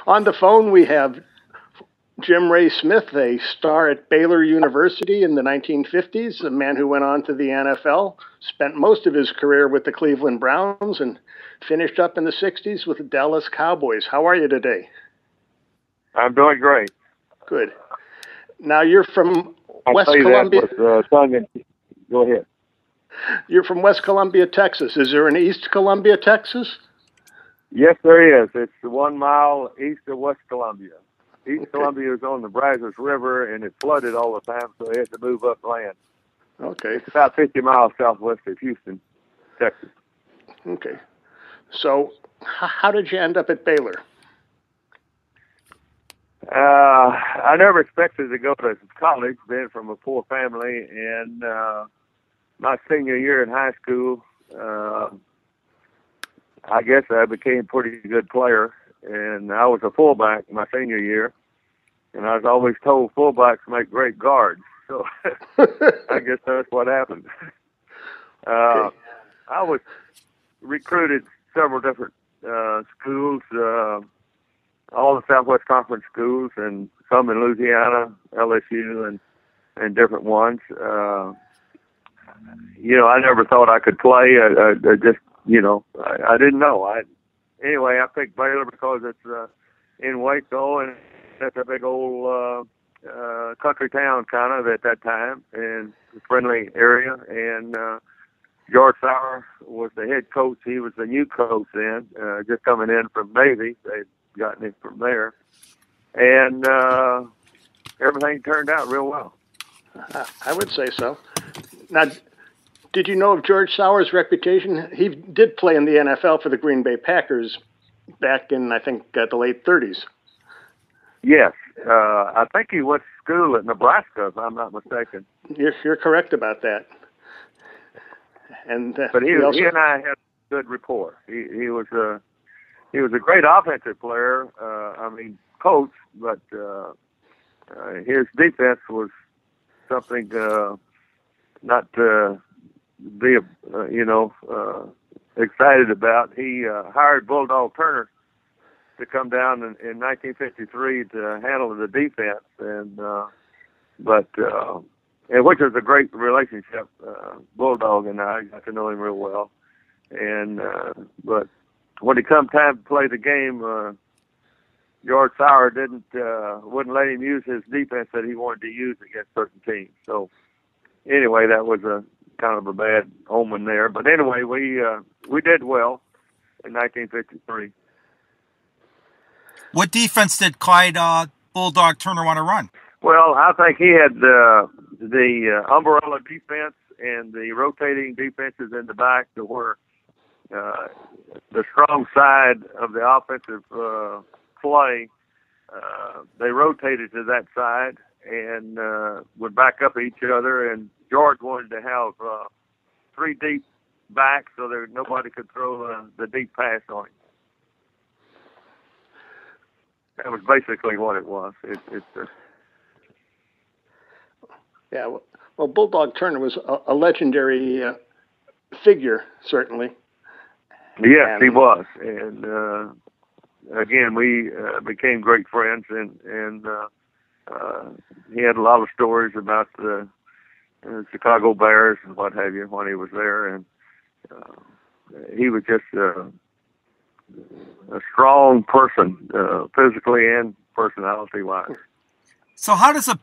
On the phone, we have Jim Ray Smith, a star at Baylor University in the 1950s, a man who went on to the NFL, spent most of his career with the Cleveland Browns, and finished up in the 60s with the Dallas Cowboys. How are you today? I'm doing great. Good. Now, you're from West I Columbia. Go ahead. You're from West Columbia, Texas. Is there an East Columbia, Texas? Yes, there is. It's 1 mile east of West Columbia. East Columbia is on the Brazos River, and it's flooded all the time, so they had to move upland. Okay. It's about 50 miles southwest of Houston, Texas. Okay. So, how did you end up at Baylor? I never expected to go to college, being from a poor family, and my senior year in high school, I guess I became a pretty good player, and I was a fullback my senior year, and I was always told fullbacks make great guards, so I guess that's what happened. I was recruited several different schools, all the Southwest Conference schools, and some in Louisiana, LSU, and different ones. I never thought I could play. I just, I didn't know. Anyway, I picked Baylor because it's in Waco, and it's a big old country town kind of at that time, and a friendly area. And George Sauer was the head coach. He was the new coach then, just coming in from Navy. They'd gotten him from there. And everything turned out real well. I would say so. Now, did you know of George Sauer's reputation? He did play in the NFL for the Green Bay Packers back in, I think, the late 30s. Yes. I think he went to school at Nebraska, if I'm not mistaken. You're correct about that. And but he and I had a good rapport. He was a great offensive player. Coach, but his defense was something not to be excited about. He hired Bulldog Turner to come down in 1953 to handle the defense, and which was a great relationship. Bulldog and I got to know him real well, and but when it come time to play the game, George Sauer wouldn't let him use his defense that he wanted to use against certain teams. So anyway, that was a kind of a bad omen there. But anyway, we did well in 1953. What defense did Clyde Bulldog Turner want to run? Well, I think he had the umbrella defense and the rotating defenses in the back to where the strong side of the offensive play, they rotated to that side and would back up each other. And George wanted to have 3 deep backs so that nobody could throw the deep pass on him. That was basically what it was. Yeah, well, Bulldog Turner was a legendary figure, certainly. Yes, he was. And again, we became great friends, and he had a lot of stories about the Chicago Bears and what have you when he was there. And he was just a strong person, physically and personality-wise. So how does a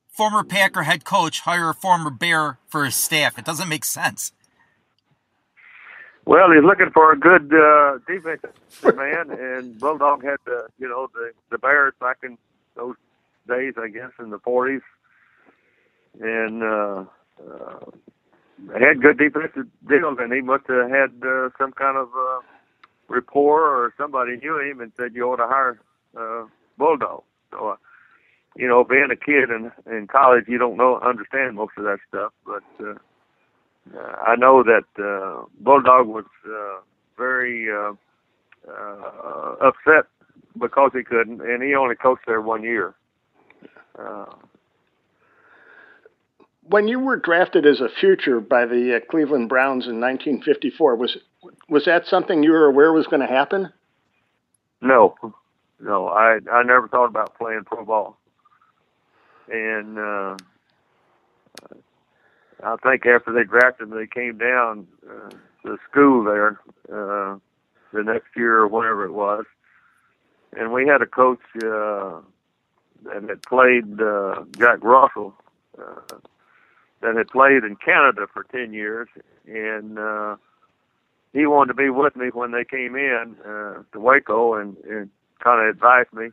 former Packer head coach hire a former Bear for his staff? It doesn't make sense. Well, he's looking for a good defensive man, and Bulldog had the Bears back in those days, I guess, in the 40s, and had good defensive deals, and he must have had some kind of rapport, or somebody knew him and said, you ought to hire Bulldog. So, being a kid in college, you don't understand most of that stuff, but I know that Bulldog was very upset because he couldn't, and he only coached there 1 year. When you were drafted as a future by the Cleveland Browns in 1954, was that something you were aware was going to happen? No, no, I never thought about playing pro ball. And I think after they drafted me, they came down to school there the next year or whatever it was. And we had a coach that had played, Jack Russell, that had played in Canada for 10 years. And he wanted to be with me when they came in to Waco and kind of advised me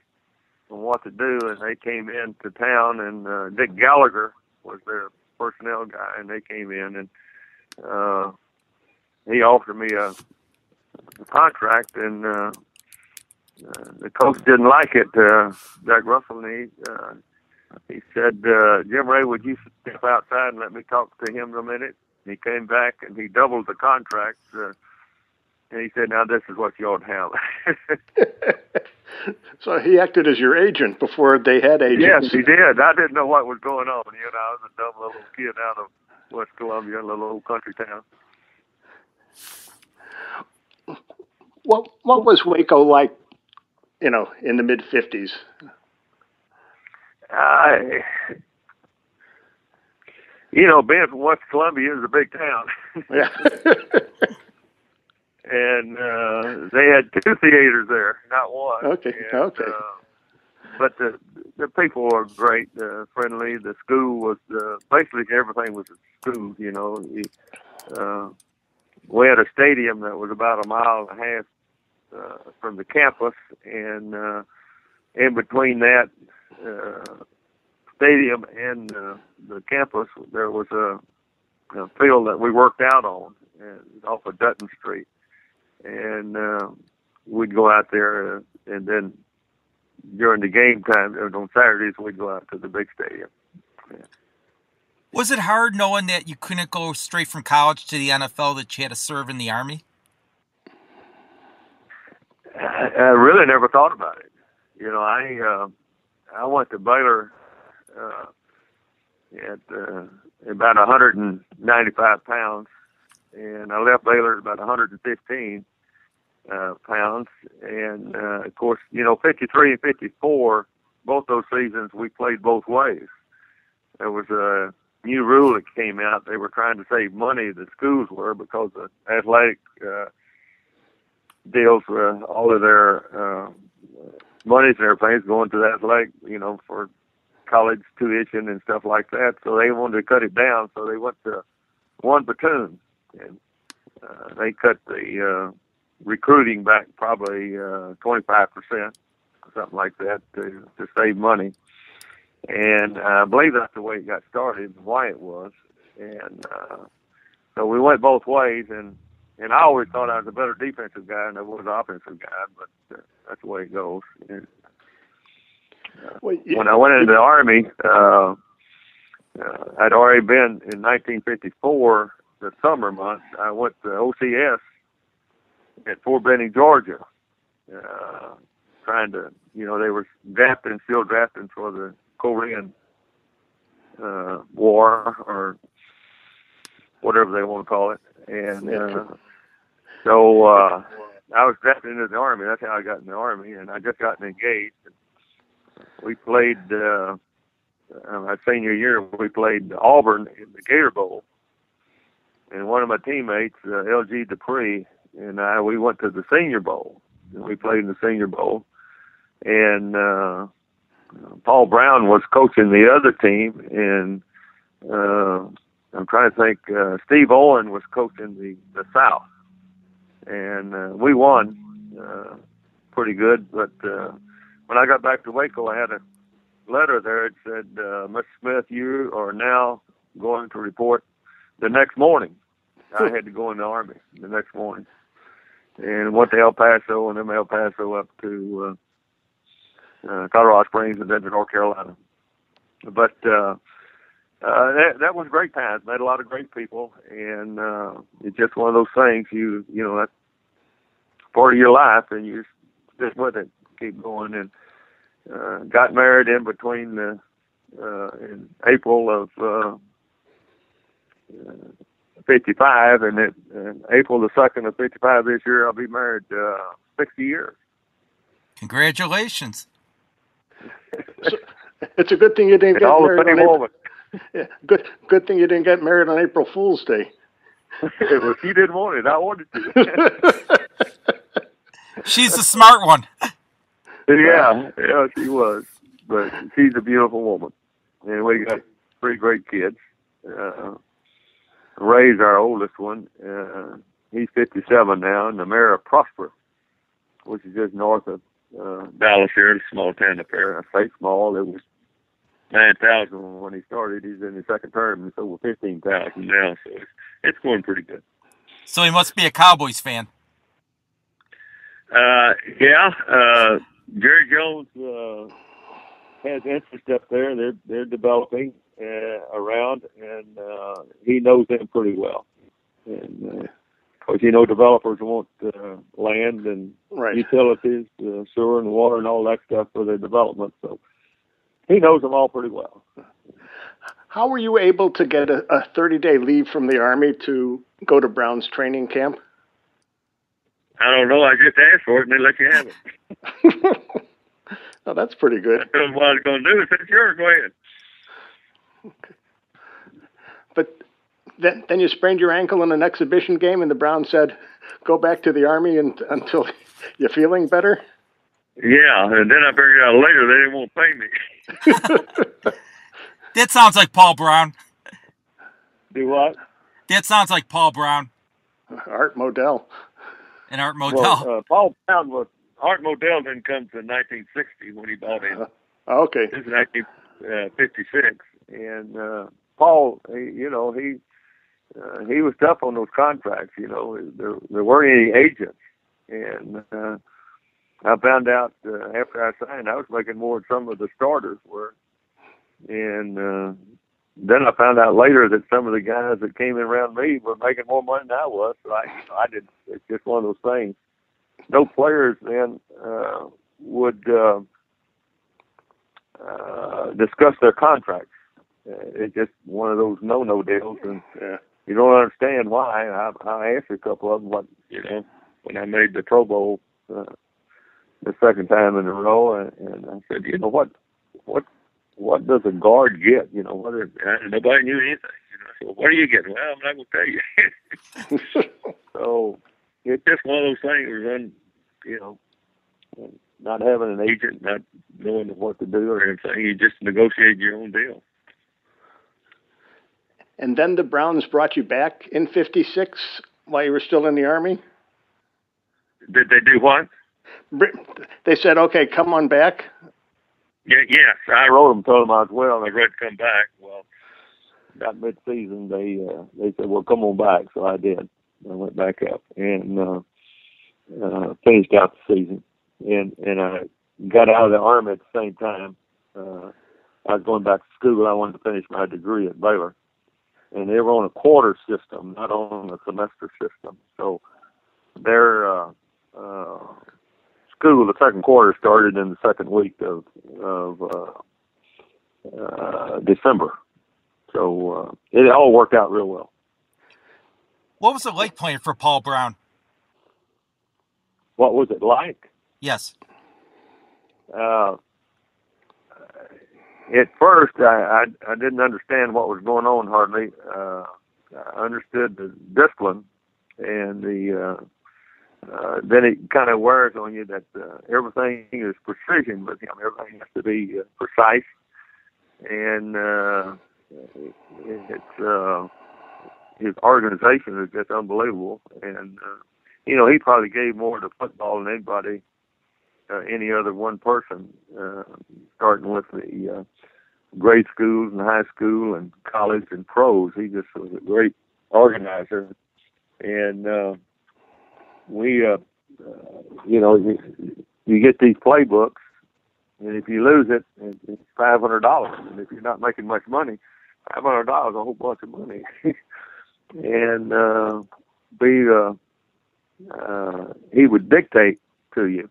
on what to do. And they came into town, and Dick Gallagher was their personnel guy, and they came in, and he offered me a contract, and the coach didn't like it, Jack Russell, and he said, Jim Ray, would you step outside and let me talk to him a minute? And he came back, and he doubled the contract, and he said, now this is what you ought to have. So he acted as your agent before they had agents. Yes, he did. I didn't know what was going on. You know, I was a dumb little kid out of West Columbia, a little old country town. What was Waco like, you know, in the mid-'50s? You know, being from West Columbia is a big town. Yeah. And they had 2 theaters there, not one. Okay, and, okay. But the people were great, friendly. The school was, basically everything was a school, you know. We had a stadium that was about a mile and a half from the campus, and in between that stadium and the campus, there was a field that we worked out on, and off of Dutton Street. And we'd go out there, and then during the game time, on Saturdays, we'd go out to the big stadium. Yeah. Was it hard knowing that you couldn't go straight from college to the NFL, that you had to serve in the Army? I really never thought about it. You know, I went to Baylor at about 195 pounds, and I left Baylor at about 115 pounds. And, of course, you know, 53 and 54, both those seasons, we played both ways. There was a new rule that came out. They were trying to save money, the schools were, because the athletic deals, all of their monies and everything is going to the athletic, you know, for college tuition and stuff like that. So they wanted to cut it down, so they went to one platoon. And they cut the recruiting back probably 25%, something like that, to save money. And I believe that's the way it got started and why it was. And so we went both ways, and I always thought I was a better defensive guy than I was an offensive guy, but that's the way it goes. And, when I went into the Army, I'd already been in 1954, the summer months. I went to OCS at Fort Benning, Georgia, trying to, you know, they were still drafting for the Korean War, or whatever they want to call it. And so I was drafted into the Army. That's how I got in the Army, and I just gotten engaged. We played, my senior year, we played Auburn in the Gator Bowl. And one of my teammates, L.G. Dupree, and we went to the Senior Bowl. And we played in the Senior Bowl. And Paul Brown was coaching the other team. And I'm trying to think, Steve Owen was coaching the South. And we won pretty good. But when I got back to Waco, I had a letter there. It said, Mr. Smith, you are now going to report the next morning. I had to go in the Army the next morning, and went to El Paso, and then El Paso up to Colorado Springs, and then to North Carolina. But that was great times. Met a lot of great people, and it's just one of those things. You know, that's part of your life, and you just with it, keep going. And got married in between in April of 55, and April the 2nd of 55 this year, I'll be married 60 years. Congratulations. So, it's a good thing you didn't get All the married same on April. moment. Yeah, good thing you didn't get married on April Fool's Day. If you didn't want it, I wanted to. She's the smart one. Yeah, she was. But she's a beautiful woman. And we got 3 great kids. Ray's our oldest one. He's 57 now, and the mayor of Prosper, which is just north of Dallas here, a small town up there. I say small. It was 9,000 when he started. He's in his second term, and it's over 15,000 now. So it's going pretty good. So he must be a Cowboys fan. Yeah. Jerry Jones has interest up there. They're developing around, and he knows them pretty well. And because developers want land and Right. utilities, sewer and water and all that stuff for their development. So he knows them all pretty well. How were you able to get a 30-day leave from the Army to go to Brown's training camp? I don't know. I just asked for it, and they let you have it. Oh, that's pretty good. I told them what I was going to do. They said, sure, go ahead. Okay. But then you sprained your ankle in an exhibition game, and the Browns said, go back to the Army until you're feeling better? Yeah, and then I figured out later they didn't want to pay me. That sounds like Paul Brown. Do what? That sounds like Paul Brown Art Modell. and Art Modell. Well, Paul Brown Art Modell didn't come to 1960 when he bought in. Okay. This is 1956, and Paul, he was tough on those contracts. There weren't any agents, and I found out after I signed, I was making more than some of the starters were, and then I found out later that some of the guys that came in around me were making more money than I was. So I did. It's just one of those things. No players then would discuss their contracts. It's just one of those no deals, and you don't understand why. I asked a couple of them when I made the Pro Bowl the second time in a row, and I said, what does a guard get? Nobody knew anything. So what do you get? Well, I'm not going to tell you. So it's just one of those things. Not having an agent, not knowing what to do or anything. You just negotiate your own deal. And then the Browns brought you back in '56 while you were still in the Army? Did they do what? They said, okay, come on back. Yeah, yes. I wrote them, told them I was well, and they ready to come back. Well, about mid-season, they said, well, come on back. So I did. I went back up and finished out the season. And I got out of the Army at the same time. I was going back to school. I wanted to finish my degree at Baylor. And they were on a quarter system, not on a semester system. So their school, the second quarter, started in the second week of December. So it all worked out real well. What was it like playing for Paul Brown? What was it like? Yes. At first, I didn't understand what was going on hardly. I understood the discipline, and then it kind of wears on you that everything is precision with him. Everything has to be precise, and his organization is just unbelievable. And he probably gave more to football than anybody. Any other one person, starting with the grade schools and high school and college and pros. He just was a great organizer. And you get these playbooks, and if you lose it, it's $500. And if you're not making much money, $500 is a whole bunch of money. And he would dictate to you.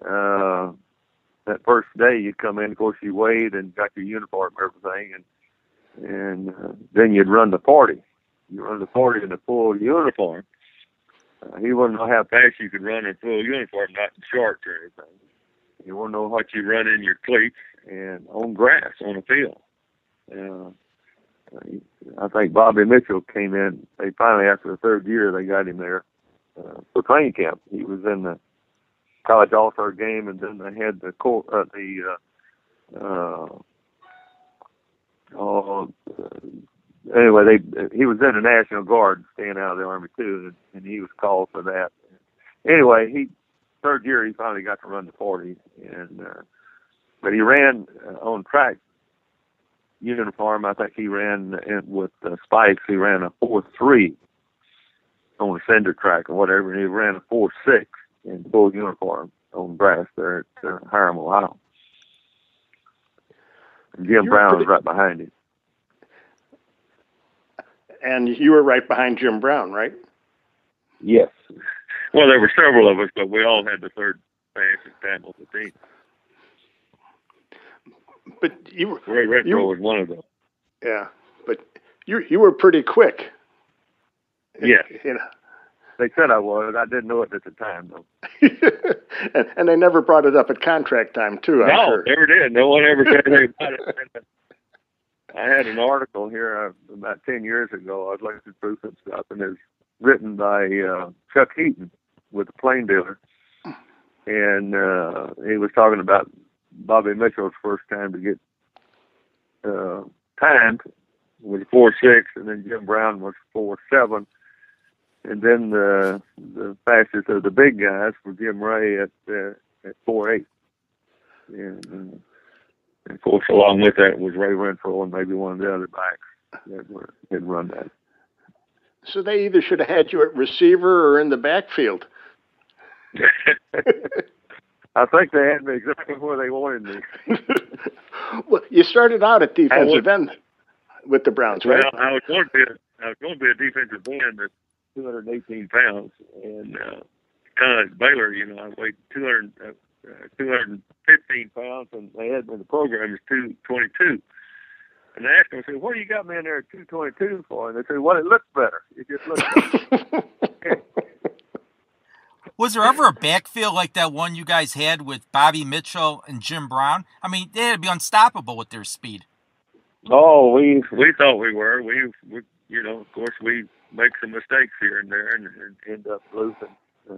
That first day you come in, of course you weighed and got your uniform and everything, and then you'd run the party. You run the party in a full uniform, He wouldn't know how fast you could run in full uniform, not in shorts or anything. He wouldn't know what you run in your cleats and on grass on the field. I think Bobby Mitchell came in. They finally, after the third year, they got him there for training camp. He was in the college all-star game, and then they had anyway, he was in the National Guard, staying out of the Army too, and he was called for that. Anyway, third year he finally got to run the 40, but he ran on track uniform. I think he ran with spikes. He ran a 4.3 on the cinder track or whatever, and he ran a 4.6 in full uniform on grass there at Hiram, Ohio. And Jim Brown was right behind him. And you were right behind Jim Brown, right? Yes. Well, there were several of us, but we all had the third fastest time on the team. But Ray Retro was one of them. Yeah, but you were pretty quick. Yes. You know. They said I was. I didn't know it at the time, though. and they never brought it up at contract time, too, I'm sure. No, never did. No one ever said anything about it. I had an article here about 10 years ago. I was looking through some stuff, and it was written by Chuck Heaton with the Plain Dealer. And he was talking about Bobby Mitchell's first time to get timed was 4.6, and then Jim Brown was 4.7. And then the fastest of the big guys was Jim Ray at 4.8. And of course, along with that was Ray Renfro and maybe one of the other backs that had run that. So they either should have had you at receiver or in the backfield. I think they had me exactly where they wanted me. Well, you started out at defensive end with the Browns, right? Well, I was going to be a defensive end at 218 pounds, and kind of Baylor, I weighed 215 pounds, and they had me in the program as 222. And I asked them, I said, "What do you got me in there at 222 for?" And they said, "Well, it looks better. It just looks better." Was there ever a backfield like that one you guys had with Bobby Mitchell and Jim Brown? I mean, they had to be unstoppable with their speed. Oh, we thought we were. We of course, we make some mistakes here and there and end up losing a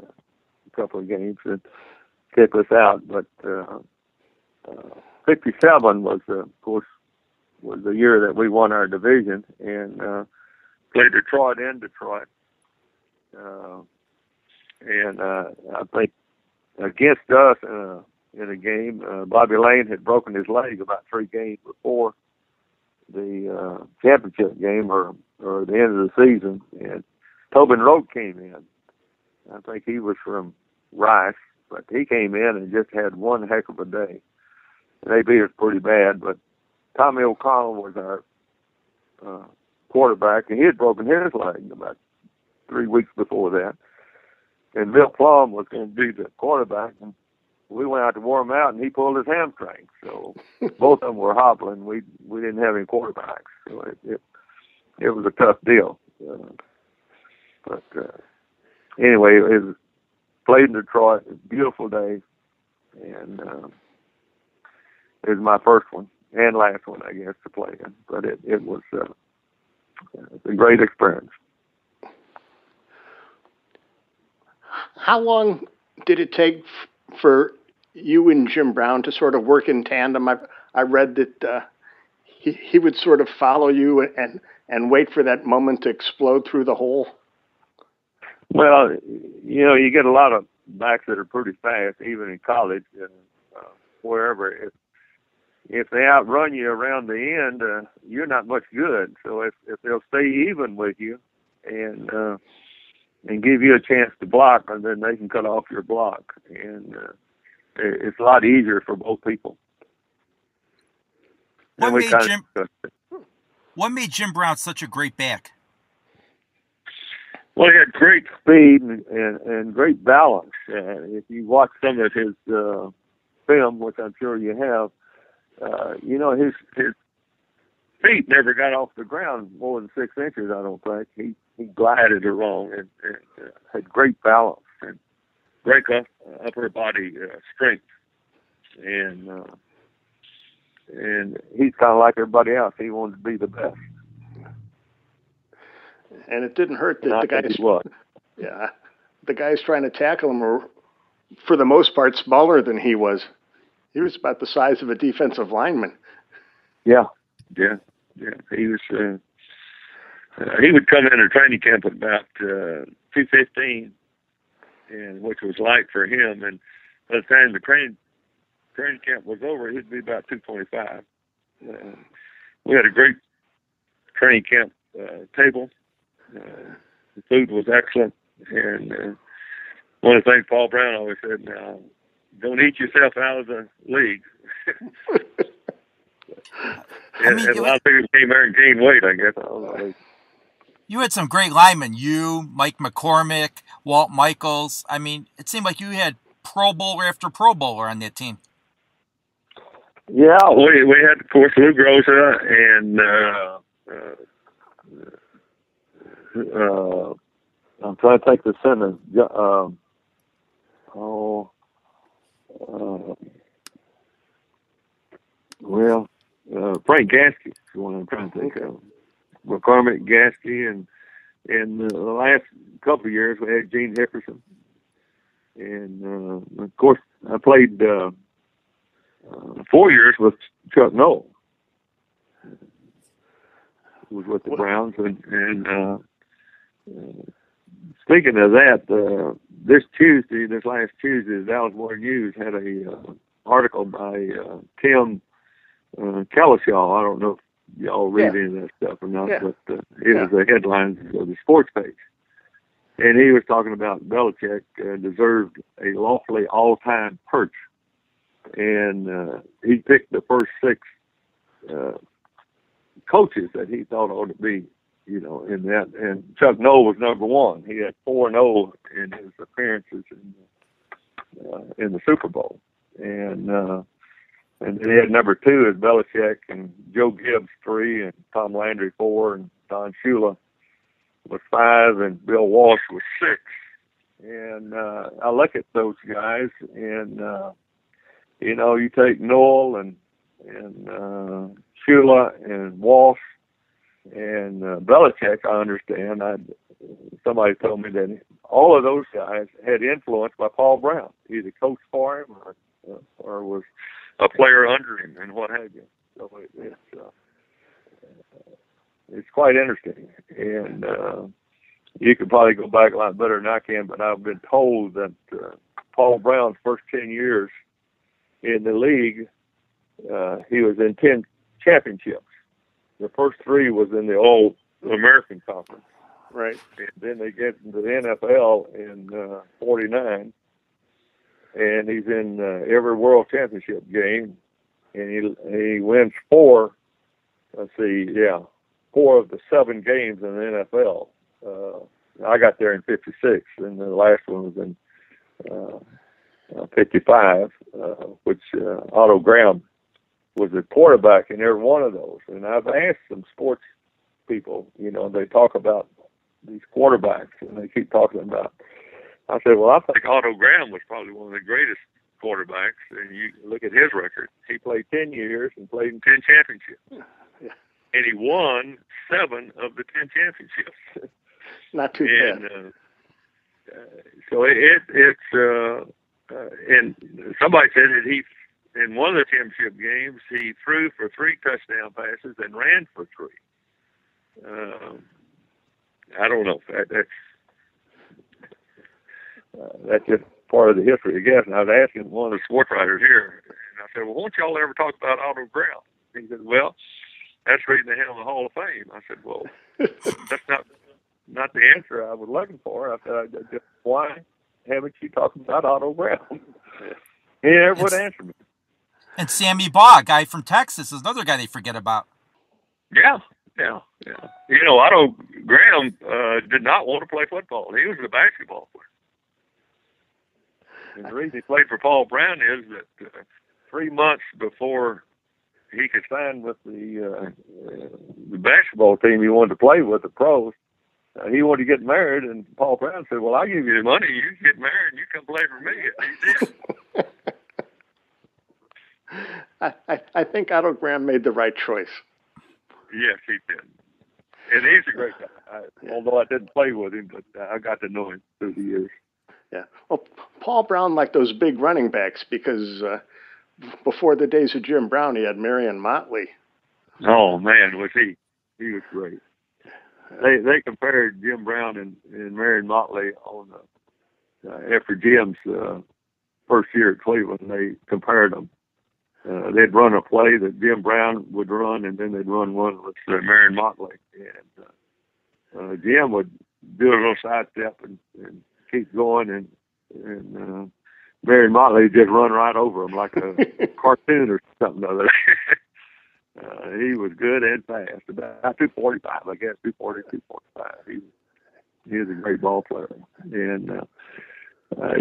couple of games that kick us out. But 57 was, of course, was the year that we won our division and played Detroit in Detroit. And I think against us in a game, Bobby Lane had broken his leg about 3 games before the championship game or the end of the season. And Tobin Rote came in. I think he was from Rice, but he came in and just had one heck of a day. And they beat us pretty bad, but Tommy O'Connell was our quarterback, and he had broken his leg about 3 weeks before that. And Bill Plum was going to be the quarterback, and we went out to warm out, and he pulled his hamstring. So both of them were hobbling. We didn't have any quarterbacks, so it was a tough deal. But anyway, it was played in Detroit. It was a beautiful day, and it was my first one and last one, I guess, to play in. But it was a great experience. How long did it take for you and Jim Brown to sort of work in tandem? I read that he would sort of follow you and wait for that moment to explode through the hole. Well, you get a lot of backs that are pretty fast, even in college and wherever. If they outrun you around the end, you're not much good. So if they'll stay even with you and give you a chance to block, and then they can cut off your block. And it's a lot easier for both people. What made Jim Brown such a great back? Well, he had great speed and great balance. If you watch some of his film, which I'm sure you have, his feet never got off the ground more than 6 inches, I don't think. he glided along and had great balance and great upper body strength. And he's kind of like everybody else. He wanted to be the best. And it didn't hurt that the guys trying to tackle him were, for the most part, smaller than he was. He was about the size of a defensive lineman. Yeah. He was. He would come into training camp at about 215, and which was light for him. And by the time the training camp was over, he'd be about 225. We had a great training camp table. The food was excellent, and one of the things Paul Brown always said, "Now, don't eat yourself out of the league." A lot of people came there and gained weight, I guess. You had some great linemen. You, Mike McCormick, Walt Michaels. I mean, it seemed like you had Pro Bowler after Pro Bowler on that team. Yeah, we had, of course, Lou Groza and I'm trying to take the center. Frank Gasky is the one I'm trying to think of. McCormick, Gasky, and in the last couple of years we had Gene Hickerson. And of course, I played 4 years with Chuck Noll. He was with the Browns, and speaking of that, this last Tuesday, the Dallas Morning News had a article by Tim Kellishaw. I don't know if y'all read any of that stuff or not, but it was a headline of the sports page. And he was talking about Belichick deserved a lawfully all-time perch. And he picked the first 6 coaches that he thought ought to be, in that. And Chuck Noll was number 1. He had 4-0 in his appearances in the Super Bowl. And then he had number 2 as Belichick, and Joe Gibbs 3, and Tom Landry 4, and Don Shula was 5, and Bill Walsh was 6. And I look at those guys, and you take Noel and Shula and Walsh and Belichick. I understand. Somebody told me that all of those guys had influence by Paul Brown, either coached for him or was a player under him and what have you. So it's quite interesting, and you could probably go back a lot better than I can, but I've been told that Paul Brown's first 10 years in the league, he was in 10 championships. The first 3 was in the All-American Conference. Right. And then they get into the NFL in 49, and he's in every World Championship game, and he wins 4 of the 7 games in the NFL. I got there in 56, and the last one was in 55, which Otto Graham was a quarterback in every one of those. And I've asked some sports people, they talk about these quarterbacks, and they keep talking about. I said, well, I think Otto Graham was probably one of the greatest quarterbacks. And you look at his record. He played 10 years and played in 10 championships. Yeah. And he won 7 of the 10 championships. Not too bad. So it's and somebody said that he, in one of the championship games, he threw for 3 touchdown passes and ran for 3. I don't know. That's just part of the history, I guess. And I was asking one of the sports writers here, and I said, well, won't y'all ever talk about Otto Graham? He said, well, that's reading the hell in the Hall of Fame. I said, well, that's not the answer I was looking for. I said, why haven't you talked about Otto Graham? He never would answer me. And Sammy Baugh, guy from Texas, is another guy they forget about. Yeah. Otto Graham did not want to play football. He was a basketball player. And the reason he played for Paul Brown is that 3 months before he could sign with the basketball team he wanted to play with, the pros, he wanted to get married, and Paul Brown said, "Well, I'll give you the money. You can get married, and you come play for me." And he did. I think Otto Graham made the right choice. Yes, he did. And he's a great guy. Although I didn't play with him, but I got to know him through the years. Yeah. Well, Paul Brown liked those big running backs because before the days of Jim Brown, he had Marion Motley. Oh man, was he? He was great. They compared Jim Brown and Marion Motley on after Jim's first year at Cleveland. They compared them. They'd run a play that Jim Brown would run, and then they'd run one with Marion Motley. And Jim would do a little sidestep and keep going, and Marion Motley would just run right over him like a cartoon or something other. He was good and fast. About 245, I guess, 240, 245. He was a great ball player. And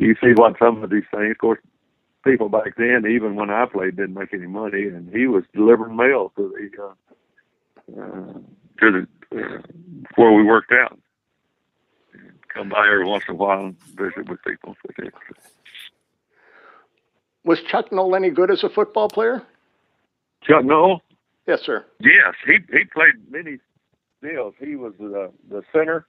you see what some of these things, of course, people back then, even when I played, didn't make any money, and he was delivering mail to the where we worked out. And come by every once in a while and visit with people. Was Chuck Noll any good as a football player? Chuck Noll? Yes, sir. Yes, he played many deals. He was the center,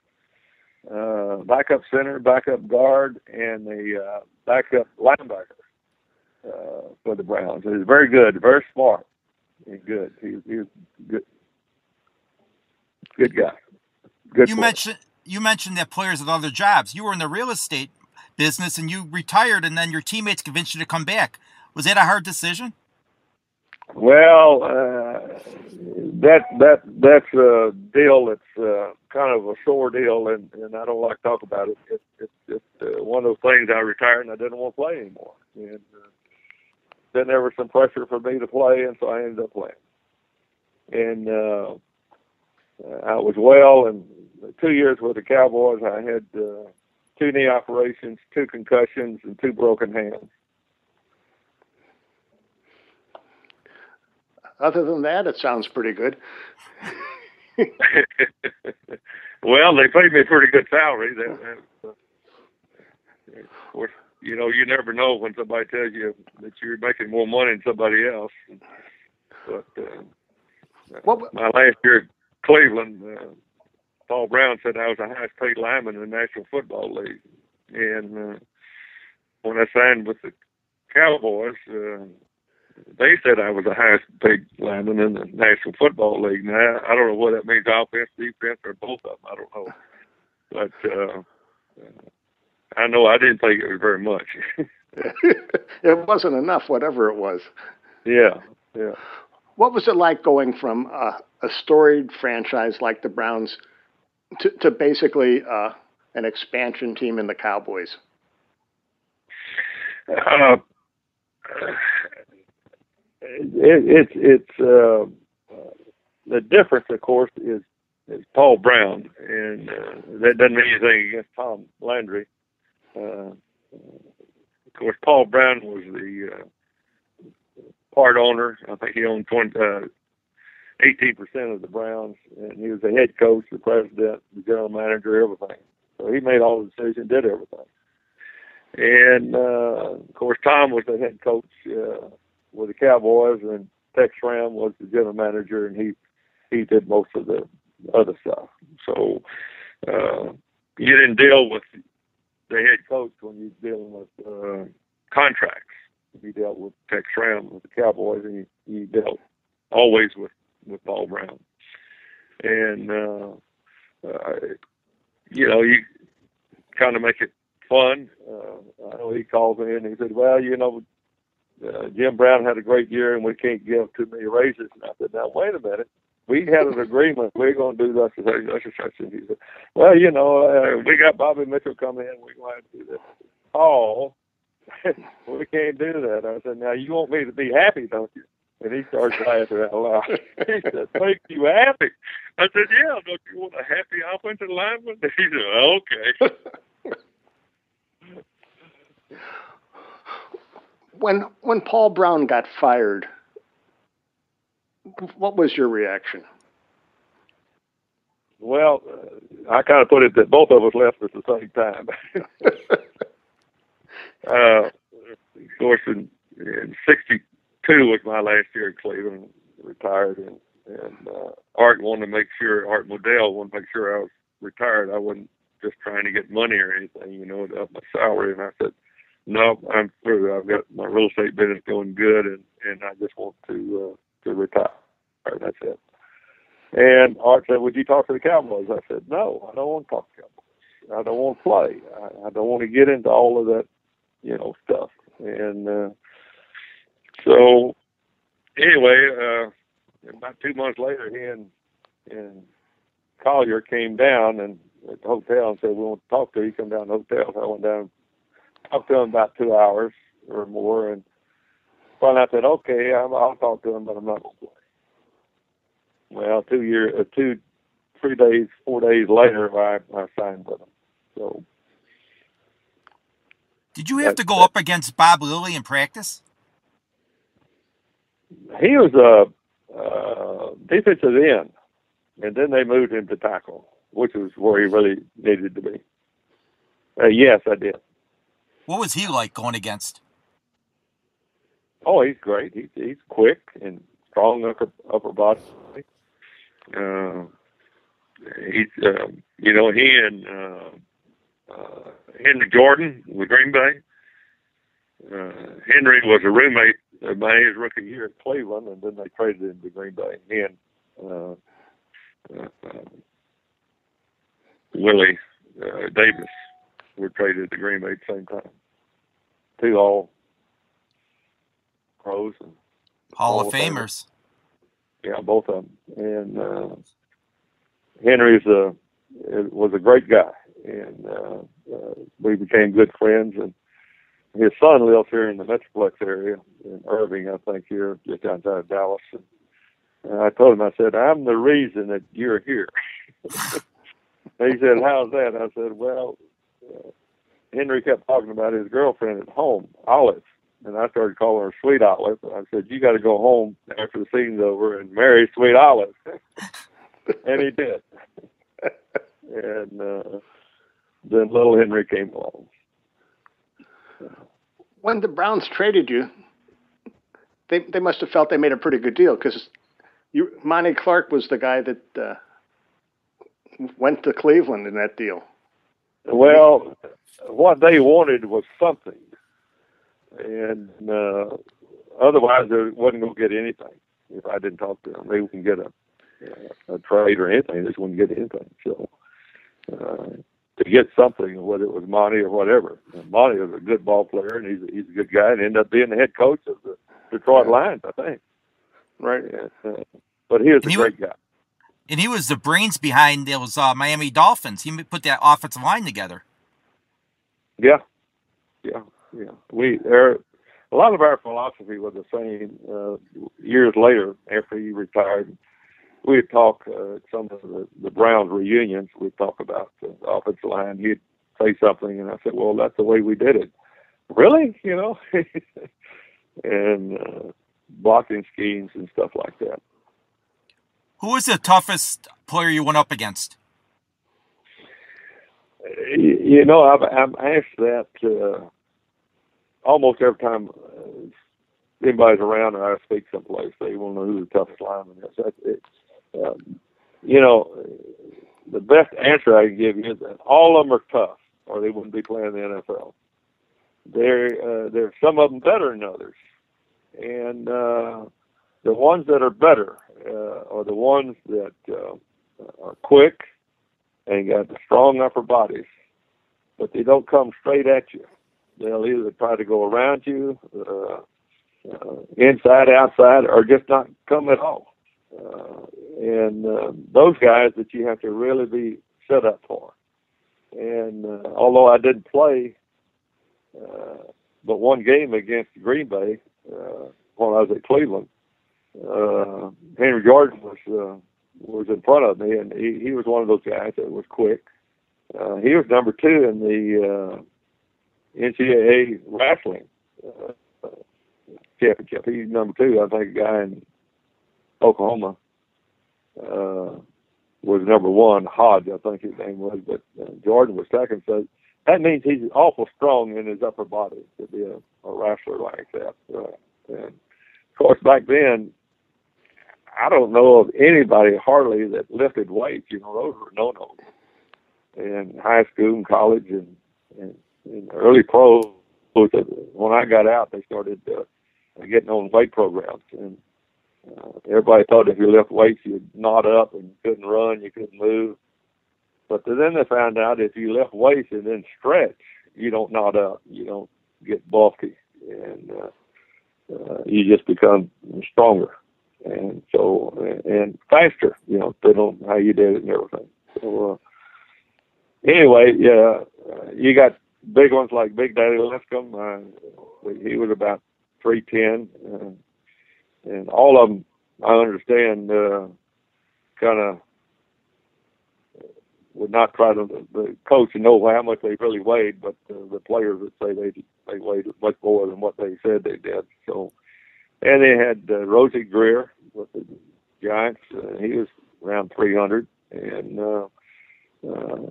backup center, backup guard, and the backup linebacker for the Browns. He was very good, very smart, and good. He was good. Good guy. Good. You mentioned that players had other jobs. You were in the real estate business, and you retired, and then your teammates convinced you to come back. Was that a hard decision? Well, that's a deal that's kind of a sore deal, and I don't like to talk about it. It's just one of those things. I retired, and I didn't want to play anymore. And then there was some pressure for me to play, and so I ended up playing. And I was well, and 2 years with the Cowboys, I had 2 knee operations, 2 concussions, and 2 broken hands. Other than that, it sounds pretty good. Well, they paid me a pretty good salary. Of course, you know, you never know when somebody tells you that you're making more money than somebody else. But my last year at Cleveland, Paul Brown said I was the highest paid lineman in the National Football League. And when I signed with the Cowboys, they said I was the highest paid lineman in the National Football League. Now, I don't know what that means, offense, defense, or both of them. I don't know. But I know I didn't think it was very much. It wasn't enough, whatever it was. Yeah. What was it like going from a storied franchise like the Browns to basically an expansion team in the Cowboys? It's the difference, of course, is Paul Brown, and that doesn't mean anything against Tom Landry. Of course, Paul Brown was the part owner. I think he owned 18% of the Browns, and he was the head coach, the president, the general manager, everything. So he made all the decisions, did everything. And of course, Tom was the head coach with the Cowboys, and Tex Schramm was the general manager, and he did most of the other stuff. So you didn't deal with the head coach when you're dealing with contracts. He dealt with Tex Schramm with the Cowboys, and he dealt always with Paul Brown. And you know, you kind of make it fun. I know he called me and he said, "Well, you know, Jim Brown had a great year, and we can't give too many raises." And I said, "Now wait a minute. We had an agreement. We're going to do this and such." And he said, "Well, you know, we got Bobby Mitchell coming in. We're going to do this." "Oh, we can't do that." I said, "Now you want me to be happy, don't you?" And he started laughing out loud. He said, "Make you happy?" I said, "Yeah, don't you want a happy offensive lineman?" He said, "Okay." When Paul Brown got fired, what was your reaction? Well, I kind of put it that both of us left at the same time. Of course, in '62 was my last year at Cleveland. Retired, and Art Modell wanted to make sure I was retired. I wasn't just trying to get money or anything, to up my salary. And I said, no, I'm through. I've got my real estate business going good, and I just want to retire. That's it. And Art said, would you talk to the Cowboys? I said, no, I don't want to talk to the Cowboys. I don't want to play. I don't want to get into all of that, stuff. And so anyway, about 2 months later, he and Collier came down and at the hotel and said, we want to talk to you. Come down to the hotel. So I went down, talked to him about 2 hours or more, and finally I said, okay, I'll talk to him, but I'm not going to play. Well, 4 days later, I signed with him. So, did you have to go up against Bob Lilly in practice? He was a defensive end, and then they moved him to tackle, which was where he really needed to be. Yes, I did. What was he like going against? Oh, he's great. He's quick and strong upper body. He and Henry Jordan with Green Bay. Henry was a roommate of mine his rookie year at Cleveland, and then they traded him to Green Bay. He and Willie Davis were traded to Green Bay at the same time. Two all pros and Hall of Famers. Yeah, both of them. And Henry was a great guy, and we became good friends. And his son lives here in the Metroplex area in Irving, I think, here just outside of Dallas. And I told him, I said, I'm the reason that you're here. And he said, how's that? I said, well, Henry kept talking about his girlfriend at home, Olive. And I started calling her Sweet Olive. I said, you got to go home after the season's over and marry Sweet Olive. And he did. And then little Henry came along. When the Browns traded you, they must have felt they made a pretty good deal, because Monty Clark was the guy that went to Cleveland in that deal. Well, what they wanted was something. And otherwise, they wasn't going to get anything if I didn't talk to them. They wouldn't get a trade or anything. They just wouldn't get anything. So to get something, whether it was Monty or whatever. And Monty was a good ball player, and he's a good guy, and ended up being the head coach of the Detroit Lions, I think. Right. And, but he was a great guy. And he was the brains behind those Miami Dolphins. He put that offensive line together. Yeah. A lot of our philosophy was the same. Years later, after he retired, we'd talk at some of the Browns reunions. We'd talk about the offensive line. He'd say something, and I said, "Well, that's the way we did it." Really, and blocking schemes and stuff like that. Who was the toughest player you went up against? I'm asked that almost every time anybody's around or I speak someplace. They want to know who the toughest lineman is. The best answer I can give you is that all of them are tough, or they wouldn't be playing in the NFL. There's some of them better than others, and the ones that are better are the ones that are quick and got strong upper bodies, but they don't come straight at you. They'll either try to go around you, inside, outside, or just not come at all. And those guys that you have to really be set up for. And although I didn't play but one game against Green Bay when I was at Cleveland, Henry Jordan was in front of me, and he was one of those guys that was quick. He was number 2 in the NCAA wrestling championship. He's number 2, I think, a guy in Oklahoma. was number one. Hodge, I think his name was, but Jordan was second. So that means he's awful strong in his upper body to be a wrestler like that. And of course, back then, I don't know of anybody hardly that lifted weights. You know, those were no-nos in high school and college and in early pros. When I got out, they started getting on weight programs, and everybody thought if you lift weights, you'd knot up and you couldn't run, you couldn't move. But then they found out if you lift weights and then stretch, you don't knot up, you don't get bulky, and you just become stronger and faster, you know, depending on how you did it and everything. So anyway, yeah, you got big ones like Big Daddy Lipscomb. He was about 310, and all of them, I understand, kind of would not try to the coach to know how much they really weighed, but the players would say they weighed much more than what they said they did. So, and they had Rosie Greer with the Giants. He was around 300, and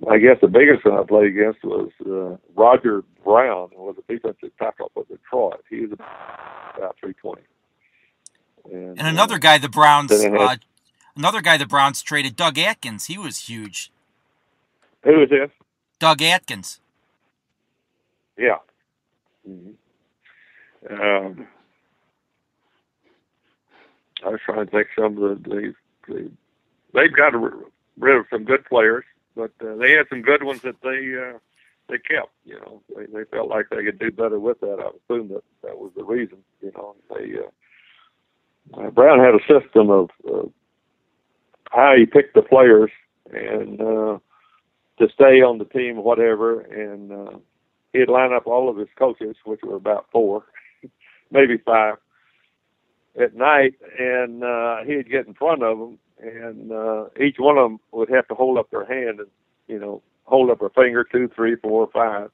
I guess the biggest one I played against was Roger Brown, who was a defensive tackle for Detroit. He was about 320. And another guy the Browns traded, Doug Atkins. He was huge. Who was this? Doug Atkins. Yeah. Mm-hmm. I was trying to think some of they've got rid of some good players, but they had some good ones that they kept. You know, they felt like they could do better with that. I assume that was the reason. You know, Brown had a system of how he picked the players and to stay on the team, whatever, and he'd line up all of his coaches, which were about 4, maybe 5, at night, and he'd get in front of them, and each one of them would have to hold up their hand and, you know, hold up a finger, 2, 3, 4, 5,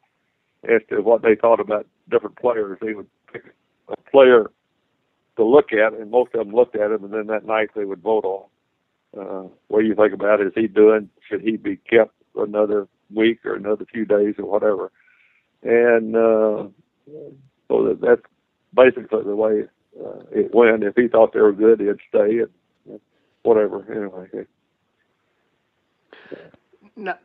as to what they thought about different players. They would pick a player to look at, and most of them looked at him, and then that night they would vote on what do you think about it? Is he doing? Should he be kept another week or another few days or whatever? And so that's basically the way it went. If he thought they were good, he'd stay, and whatever. Anyway. Now,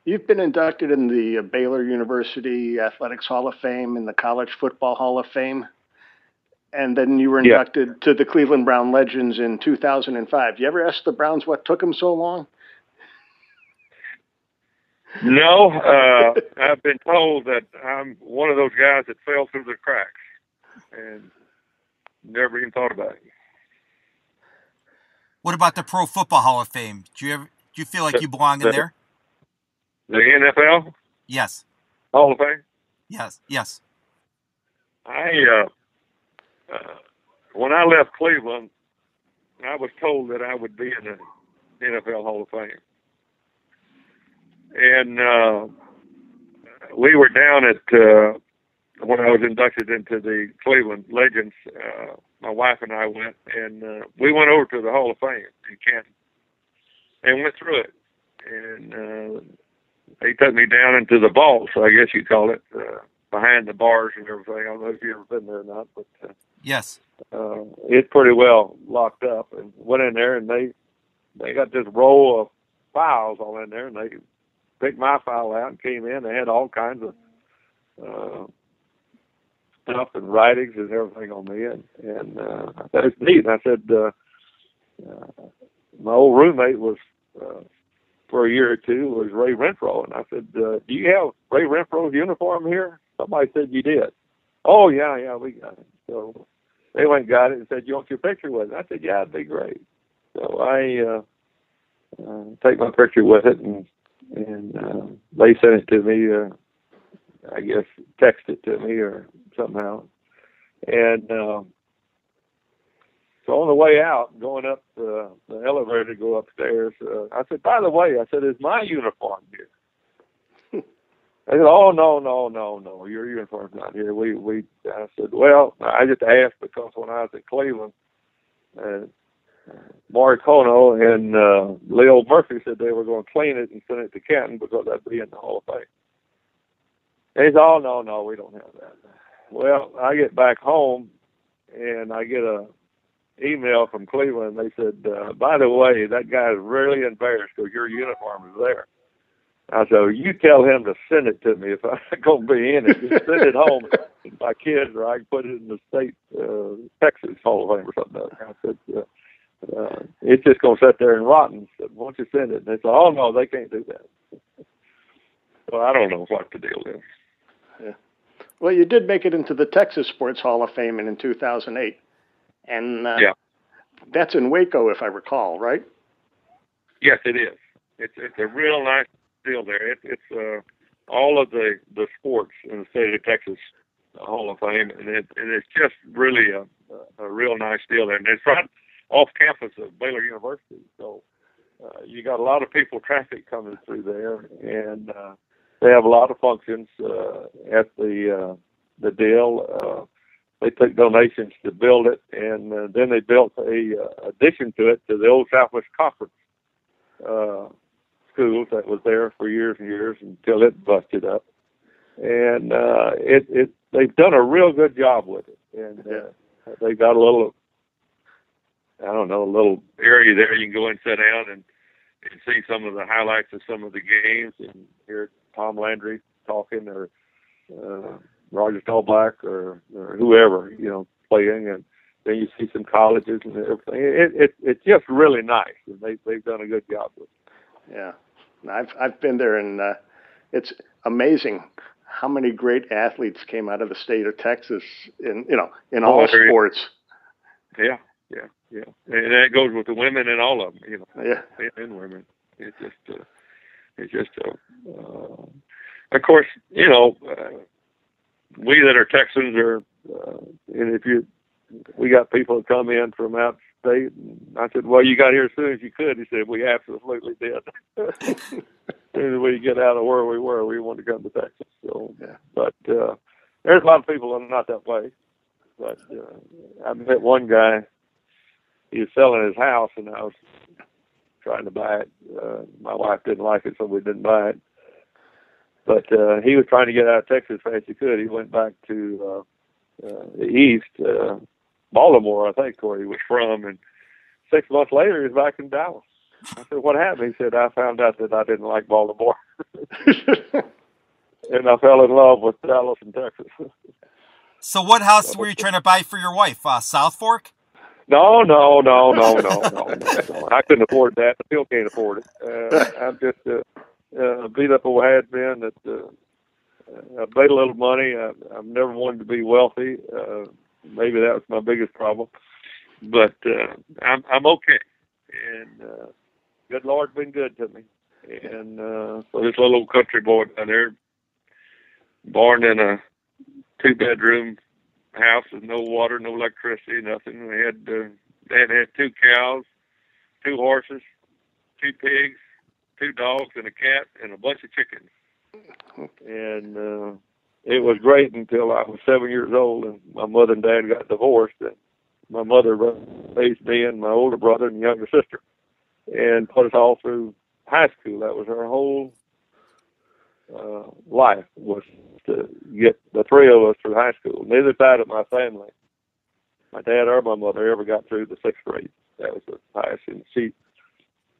you've been inducted in the Baylor University Athletics Hall of Fame and the College Football Hall of Fame. And then you were inducted to the Cleveland Brown Legends in 2005. You ever ask the Browns what took them so long? No, I've been told that I'm one of those guys that fell through the cracks and never even thought about it. What about the Pro Football Hall of Fame? Do you feel like you belong in there? The NFL? Yes. Hall of Fame? Yes. When I left Cleveland, I was told that I would be in the NFL Hall of Fame. And we were down at, when I was inducted into the Cleveland Legends, my wife and I went, and we went over to the Hall of Fame in Canton and went through it. And they took me down into the vaults, I guess you call it, behind the bars and everything. I don't know if you've ever been there or not, but yes, it's pretty well locked up. And went in there, and they got this row of files all in there, and they picked my file out and came in. They had all kinds of stuff and writings and everything on me, and that was neat. And I said, my old roommate was for a year or two was Ray Renfro, and I said, do you have Ray Renfro's uniform here? Somebody said you did. Oh yeah, we got it. So they went and got it and said, you want your picture with it? I said, yeah, it'd be great. So I take my picture with it, and they sent it to me, I guess text it to me or somehow. And so on the way out, going up the elevator to go upstairs, I said, by the way, I said, is my uniform here? They said, oh, no, your uniform's not here. I said, well, I just asked because when I was in Cleveland, Morricone and Leo Murphy said they were going to clean it and send it to Canton because that'd be in the Hall of Fame. And he said, "Oh, no, we don't have that." Well, I get back home and I get a email from Cleveland. They said, "By the way, that guy is really embarrassed because your uniform is there." I said, "You tell him to send it to me if I'm going to be in it. Just send it home to my kids, or I can put it in the state Texas Hall of Fame or something." I said, "It's just going to sit there and rot." And said, "Why don't you send it?" And they said, "Oh no, they can't do that." Well, I don't know what the deal is. Yeah. Well, you did make it into the Texas Sports Hall of Fame in 2008, and yeah, that's in Waco, if I recall, right? Yes, it is. It's a real nice deal there. It's all of the sports in the state of Texas Hall of Fame, and it's just really a real nice deal there. And it's right off campus of Baylor University, so you got a lot of traffic coming through there, and they have a lot of functions at the deal. They took donations to build it, and then they built a addition to it to the old Southwest Conference schools that was there for years and years until it busted up. And they've done a real good job with it, and they got a little, a little area there you can go and sit down and see some of the highlights of some of the games and hear Tom Landry talking, or Roger Staubach, or whoever, playing, and then you see some colleges and everything. It's just really nice, and they've done a good job with it. Yeah, I've been there, and it's amazing how many great athletes came out of the state of Texas in all sports. Yeah. And that goes with the women and all of them, Yeah. Men and women. It's just of course, we that are Texans are, and we got people that come in from out of state, and I said, "Well, you got here as soon as you could." He said, "We absolutely did." As soon as we get out of where we were, we wanted to come to Texas. So, yeah. But there's a lot of people that are not that way. But I met one guy. He was selling his house, and I was trying to buy it. My wife didn't like it, so we didn't buy it. But he was trying to get out of Texas as fast as he could. He went back to the east, Baltimore, I think, where he was from. And 6 months later, he was back in Dallas. I said, "What happened?" He said, "I found out that I didn't like Baltimore." And I fell in love with Dallas and Texas. So what house were you trying to buy for your wife? South Fork? No. I couldn't afford that. I still can't afford it. I'm just beat up old had been that I made a little money. I've never wanted to be wealthy. Maybe that was my biggest problem. But I'm okay. And good Lord's been good to me. And so this little country boy down there, born in a 2-bedroom house with no water, no electricity, nothing. We had Dad had 2 cows, 2 horses, 2 pigs, 2 dogs, and a cat, and a bunch of chickens. And it was great until I was 7 years old, and my mother and Dad got divorced. And my mother raised me and my older brother and younger sister, and put us all through high school. That was our whole life, was to get the 3 of us through high school. Neither side of my family, my dad or my mother, ever got through the 6th grade. That was the highest. And she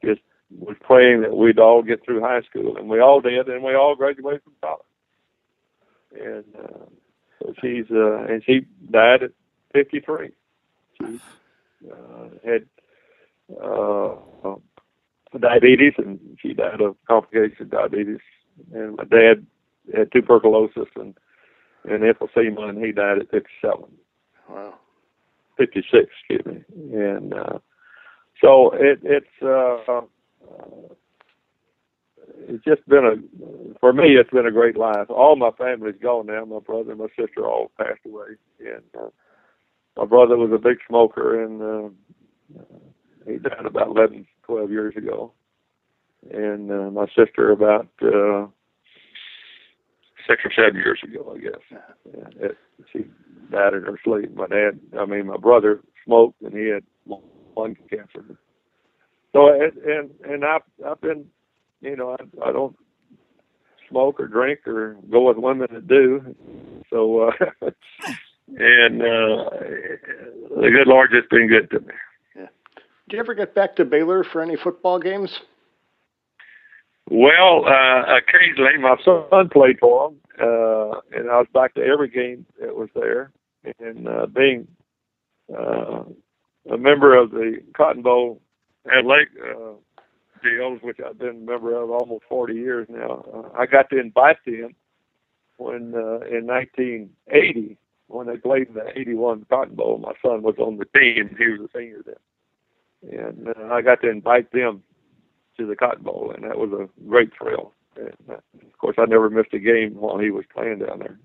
just was praying that we'd all get through high school, and we all did, and we all graduated from college. And so she died at 53. She had diabetes, and she died of complications of diabetes. And my dad had tuberculosis and emphysema, and he died at 57. Wow. 56, excuse me. And so it's just been for me, it's been a great life. All my family's gone now. My brother and my sister all passed away. And my brother was a big smoker, and he died about 11, 12 years ago. And my sister about 6 or 7 years ago, I guess. She died in her sleep. My brother smoked, and he had lung cancer. So and I've been, you know, I don't smoke or drink or go with women that do. So and the good Lord just been good to me. Yeah. Did you ever get back to Baylor for any football games? Well, occasionally my son played for them, and I was back to every game that was there. And being a member of the Cotton Bowl Athletic deals, which I've been a member of almost 40 years now, I got to invite them when in 1980, when they played in the 81 Cotton Bowl. My son was on the team. He was a senior then. And I got to invite them to the Cotton Bowl, and that was a great thrill. And, of course, I never missed a game while he was playing down there.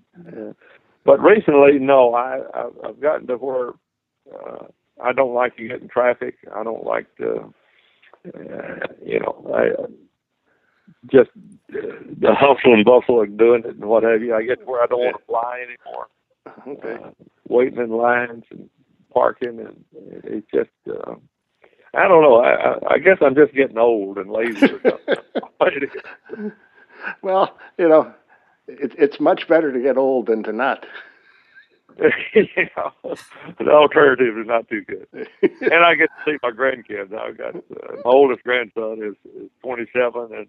But recently, no, I've gotten to where I don't like to get in traffic. I don't like to, you know, just the hustle and bustle of doing it and what have you. I get to where I don't want to fly anymore. Okay. Waiting in lines and parking, and it's just, I don't know. I guess I'm just getting old and lazy or something. Well, you know, it's much better to get old than to not. Yeah, the alternative is not too good. And I get to see my grandkids. I've got my oldest grandson is 27,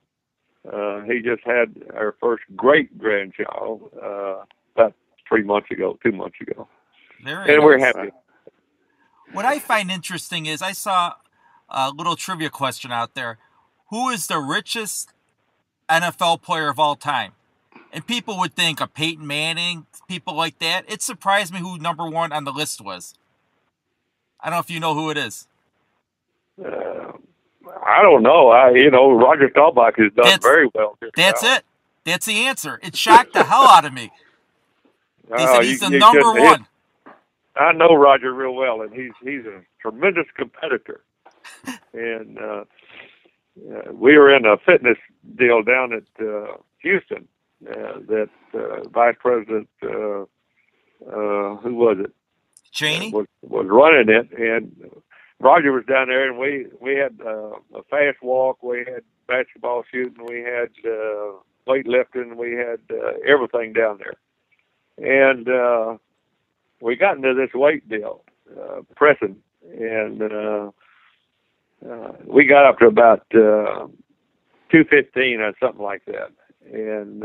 and he just had our first great grandchild about 2 months ago. And we're happy. What I find interesting is I saw a little trivia question out there. Who is the richest NFL player of all time? And people would think of Peyton Manning, people like that. It surprised me who number one on the list was. I don't know if you know who it is. I don't know. Roger Staubach has done very well. That's it. That's the answer. It shocked the hell out of me. They said he's the number one. I know Roger real well, and he's a tremendous competitor. And we were in a fitness deal down at Houston that Vice President, who was it? Cheney? Was running it, and Roger was down there, and we had a fast walk, we had basketball shooting, we had weightlifting, we had everything down there. And we got into this weight deal, pressing, and we got up to about 215 or something like that. And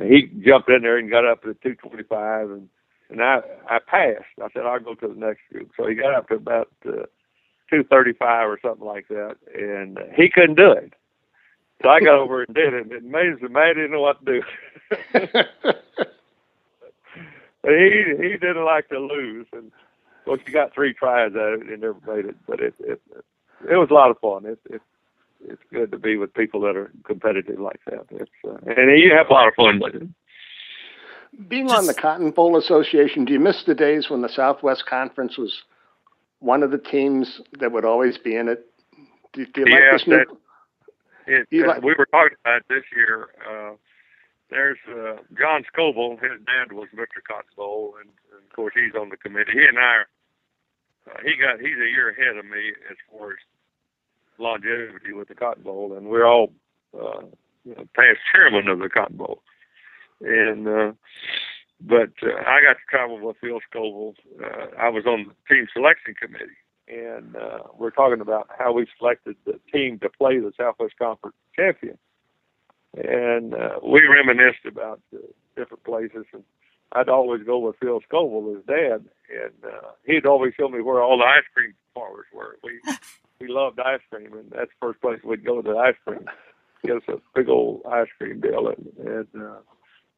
he jumped in there and got up to 225, and I passed. I said, I'll go to the next group. So he got up to about 235 or something like that, and he couldn't do it. So I got over and did it. It made him mad. He didn't know what to do. He didn't like to lose, and of course he got 3 tries at it and never made it. But it was a lot of fun. It's good to be with people that are competitive like that. And you have a lot of fun with it. Being on the Cotton Bowl Association, do you miss the days when the Southwest Conference was one of the teams that would always be in it? Do you like this new? We were talking about it this year. There's John Scoville. His dad was Mr. Cotton Bowl, and of course he's on the committee. He and I, he's a year ahead of me as far as longevity with the Cotton Bowl, and we're all past chairman of the Cotton Bowl. And but I got to travel with Phil Scoville. I was on the team selection committee, and we're talking about how we selected the team to play the Southwest Conference champion. And we reminisced about different places, and I'd always go with Phil Scoville, his dad, and he'd always show me where all the ice cream parlors were. We loved ice cream, and that's the first place we'd go to the ice cream. Get us a big old ice cream deal, and of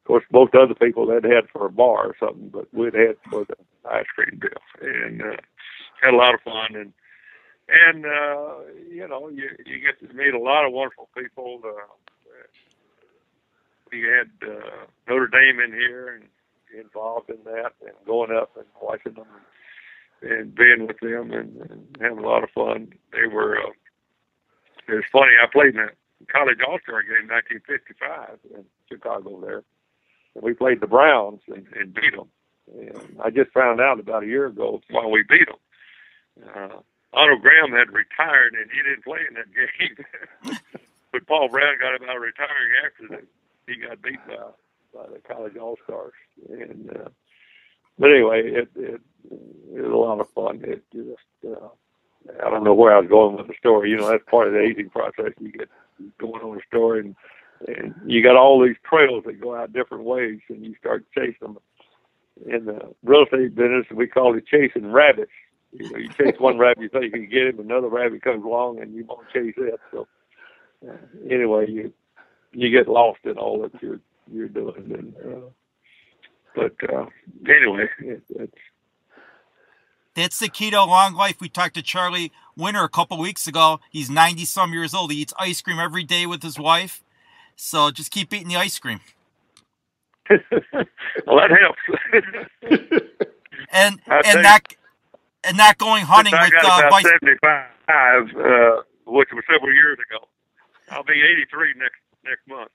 course, most other people they'd had for a bar or something, but we'd had for the ice cream deal, and had a lot of fun, and you get to meet a lot of wonderful people. We had Notre Dame in here and involved in that, and going up and watching them and being with them and having a lot of fun. They were. It was funny. I played in a college all-star game in 1955 in Chicago there. And we played the Browns and beat them. And I just found out about a year ago why we beat them. Otto Graham had retired, and he didn't play in that game. But Paul Brown got him out of retiring after that. He got beat by the college all-stars. And but anyway, it was a lot of fun. It just I don't know where I was going with the story. You know, that's part of the aging process. You get going on a story, and you got all these trails that go out different ways, and you start chasing them. In the real estate business, we call it chasing rabbits. You know, you chase one rabbit, you think you can get him, another rabbit comes along, and you won't chase it. So anyway, you get lost in all that you're doing. And, but anyway, That's the key to a long life. We talked to Charlie Winter a couple weeks ago. He's 90-some years old. He eats ice cream every day with his wife. So just keep eating the ice cream. Well, that helps. and not going hunting with about Vice. 75, which was several years ago. I'll be 83 next month.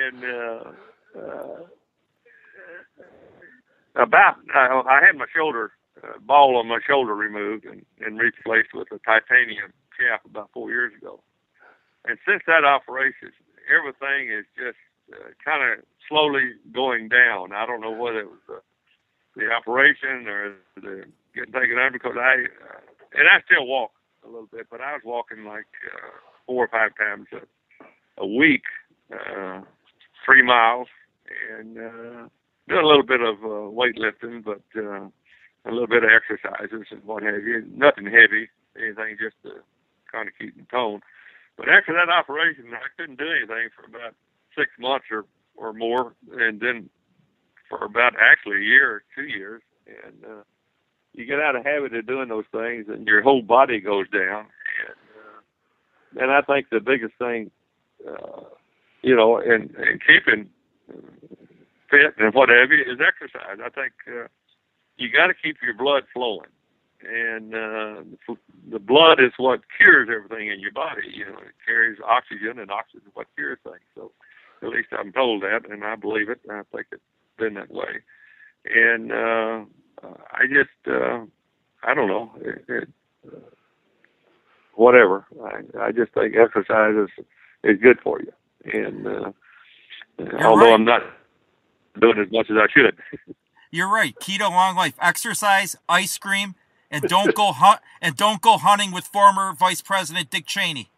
And I had my shoulder ball on my shoulder removed and replaced with a titanium cap about 4 years ago. And since that operation, everything is just kind of slowly going down. I don't know whether it was the operation or the getting taken out, because I still walk a little bit, but I was walking like 4 or 5 times a week, 3 miles, and doing a little bit of weightlifting, but a little bit of exercises and what have you. Nothing heavy, anything just to kind of keep in tone. But after that operation, I couldn't do anything for about 6 months or more, and then for about actually a year or 2 years. And you get out of habit of doing those things, and your whole body goes down. And I think the biggest thing, you know, in keeping fit and what have you, is exercise. I think you got to keep your blood flowing. And the blood is what cures everything in your body. You know, it carries oxygen, and oxygen is what cures things. So at least I'm told that, and I believe it. And I think it's been that way. And I just, I don't know, whatever. I just think exercise is good for you. And although right. I'm not doing as much as I should. You're right. Key to long life: exercise, ice cream, and don't go hunting with former Vice President Dick Cheney.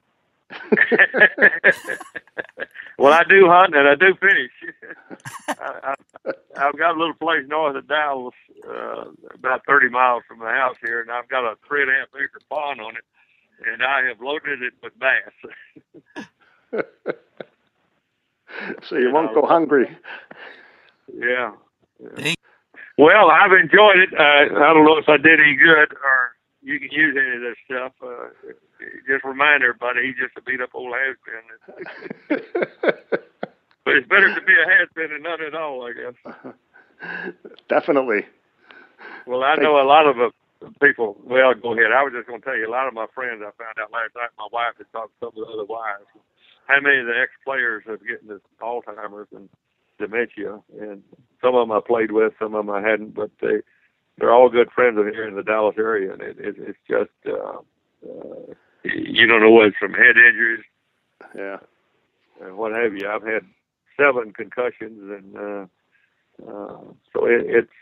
Well, I do hunt and I do fish. I've got a little place north of Dallas, about 30 miles from the house here, and I've got a 3.5 acre pond on it, and I have loaded it with bass. So you won't go hungry. Yeah. Well, I've enjoyed it. I don't know if I did any good or you can use any of this stuff. Just remind everybody he's just a beat up old has-been. But it's better to be a has-been than none at all, I guess. Definitely. Well, I know a lot of people. Well, go ahead. I was just going to tell you, a lot of my friends, I found out last night, my wife had talked to some of the other wives, how many of the ex-players have getting this Alzheimer's and dementia. And some of them I played with, some of them I hadn't, but they're all good friends of here in the Dallas area. And it's just, you don't know whether it's from head injuries, yeah, and what have you. I've had 7 concussions, and so it's.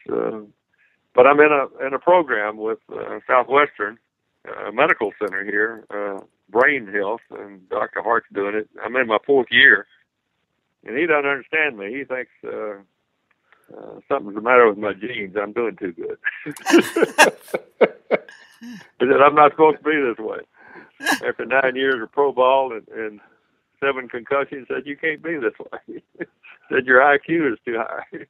But I'm in a program with Southwestern Medical Center here, Brain Health, and Dr. Hart's doing it. I'm in my 4th year, and he doesn't understand me. He thinks something's the matter with my genes. I'm doing too good. He said, I'm not supposed to be this way. After 9 years of pro ball and 7 concussions, said, you can't be this way. Said, your IQ is too high.